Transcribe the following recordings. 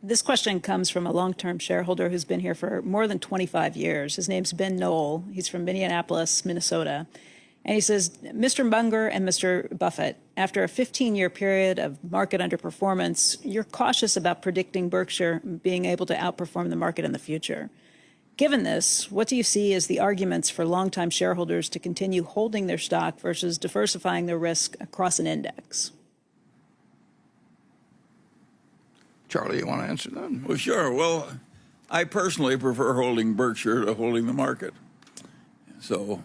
This question comes from a long-term shareholder who's been here for more than 25 years. His name's Ben Knoll. He's from Minneapolis, Minnesota. And he says, Mr. Munger and Mr. Buffett, after a 15-year period of market underperformance, you're cautious about predicting Berkshire being able to outperform the market in the future. Given this, what do you see as the arguments for longtime shareholders to continue holding their stock versus diversifying their risk across an index? Charlie, you want to answer that? Well, sure. Well, I personally prefer holding Berkshire to holding the market. So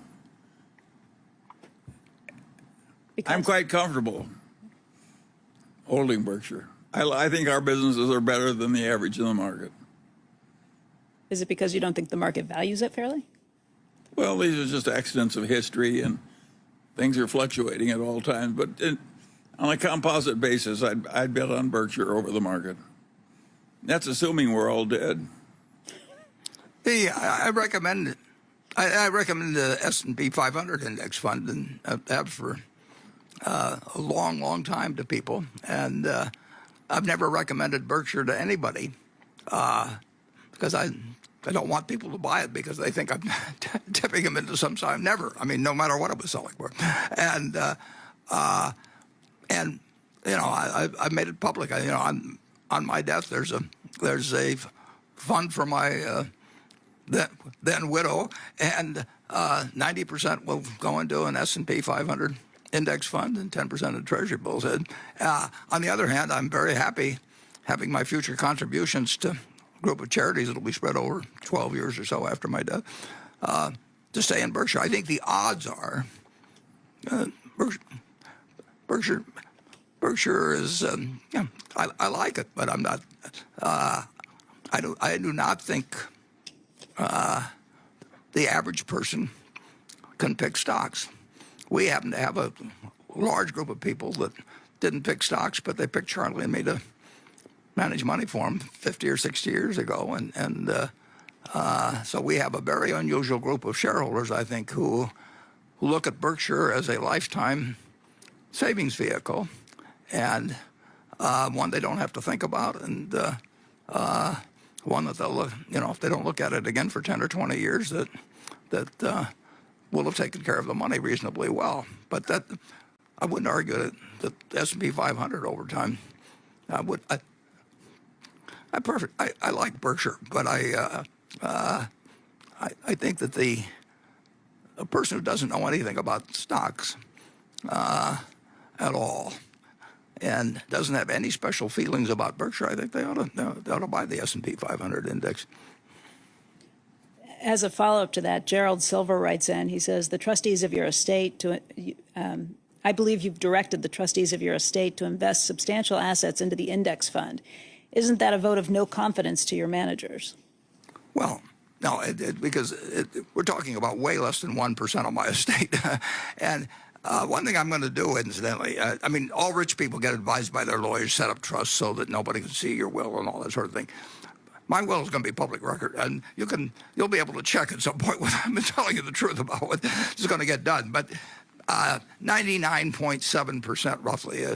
I'm quite comfortable holding Berkshire. I think our businesses are better than the average in the market. Is it because you don't think the market values it fairly? Well, these are just accidents of history, and things are fluctuating at all times. But on a composite basis, I'd bet on Berkshire over the market. That's assuming we're all dead. I recommend the S&P 500 index fund, and have for a long, long time to people. And I've never recommended Berkshire to anybody because I don't want people to buy it because they think I'm tipping them into some side. Never. I mean, no matter what it was selling for. And you know, I've made it public. On my death, there's a fund for my then widow, and 90% will go into an S&P 500 index fund, and 10% of Treasury bills. On the other hand, I'm very happy having my future contributions to a group of charities that'll be spread over 12 years or so after my death to stay in Berkshire. I think the odds are Berkshire is, yeah, I like it, but I'm not. I do not think the average person can pick stocks. We happen to have a large group of people that didn't pick stocks, but they picked Charlie and me to manage money for them 50 or 60 years ago, and so we have a very unusual group of shareholders, I think, who look at Berkshire as a lifetime savings vehicle, and one they don't have to think about, and one that they'll look, you know, if they don't look at it again for 10 or 20 years, that will have taken care of the money reasonably well. But that, I wouldn't argue that the S&P 500 over time. I like Berkshire, but I think that a person who doesn't know anything about stocks at all and doesn't have any special feelings about Berkshire, I think they ought to buy the S&P 500 index. As a follow-up to that, Gerald Silver writes in, he says, the trustees of your estate I believe you've directed the trustees of your estate to invest substantial assets into the index fund. Isn't that a vote of no confidence to your managers? Well, no, because we're talking about way less than 1% of my estate. And one thing I'm going to do, incidentally, I mean, all rich people get advised by their lawyers, set up trusts so that nobody can see your will and all that sort of thing. My will is going to be public record, and you'll be able to check at some point whether I'm telling you the truth about what is going to get done. But 99.7% roughly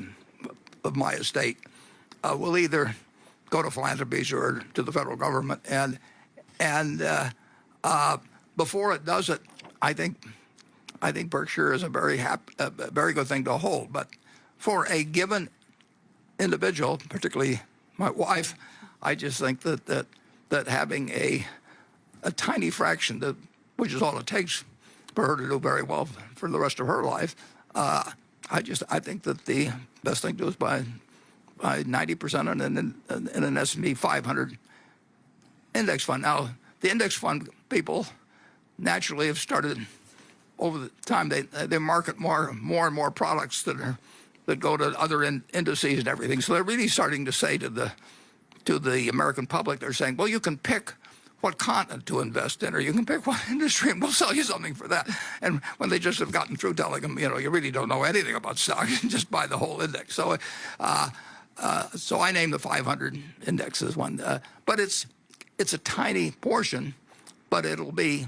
of my estate will either go to philanthropies or to the federal government, and before it does it, I think Berkshire is a very good thing to hold. But for a given individual, particularly my wife, I just think that having a tiny fraction, which is all it takes for her to do very well for the rest of her life, I think that the best thing to do is buy 90% in an S&P 500 index fund. Now, the index fund people naturally have started over the time. They market more and more products that go to other indices and everything. So they're really starting to say to the American public, they're saying, well, you can pick what continent to invest in, or you can pick what industry, and we'll sell you something for that. And when they just have gotten through telling them, you know, you really don't know anything about stocks, and just buy the whole index. So, so I named the 500 index as one, but it's a tiny portion, but it'll be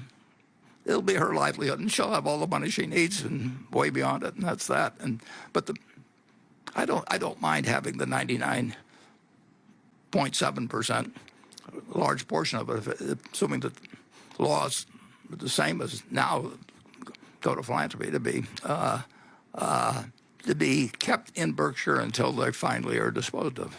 her livelihood, and she'll have all the money she needs and way beyond it, and that's that. But I don't mind having the 99 0.7%, a large portion of it, assuming that the laws are the same as now, go to philanthropy, to be kept in Berkshire until they finally are disposed of.